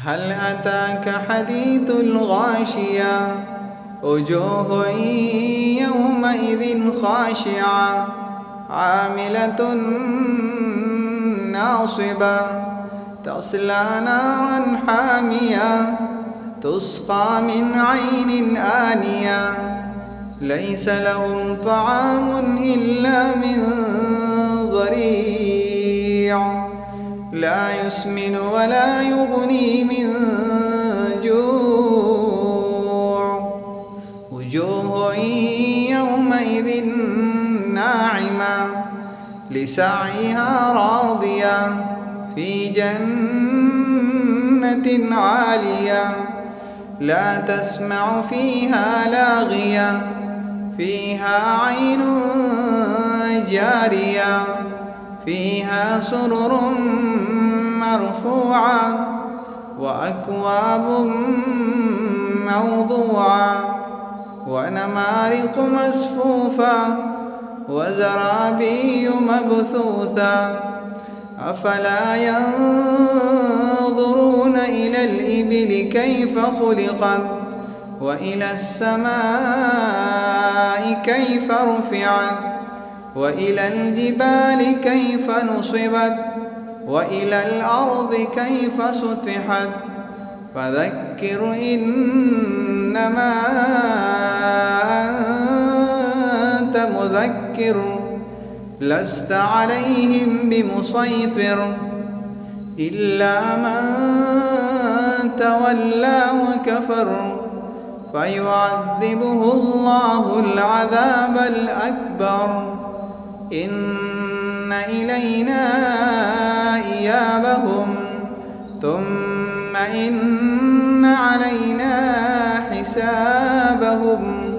هل أتاك حديث الغاشية وجوه يومئذ خاشعة عاملة ناصبة تصلى نارا حامية تسقى من عين آنية ليس لهم طعام إلا من ضريع لا يسمن ولا يغني من جوع وجوه يومئذ ناعمة لسعيها راضية في جنة عالية لا تسمع فيها لاغية فيها عين جارية فيها سرر مرفوعة وأكواب موضوعة ونمارق مصفوفة وزرابي مبثوثة أفلا ينظرون إلى الإبل كيف خلقت وإلى السماء كيف رفعت وإلى الجبال كيف نصبت وإلى الأرض كيف سطحت فذكر إنما أنت مذكر لست عليهم بمسيطر إلا من تولى وكفر فيعذبه الله العذاب الأكبر إن إلينا إيابهم ثم إن علينا حسابهم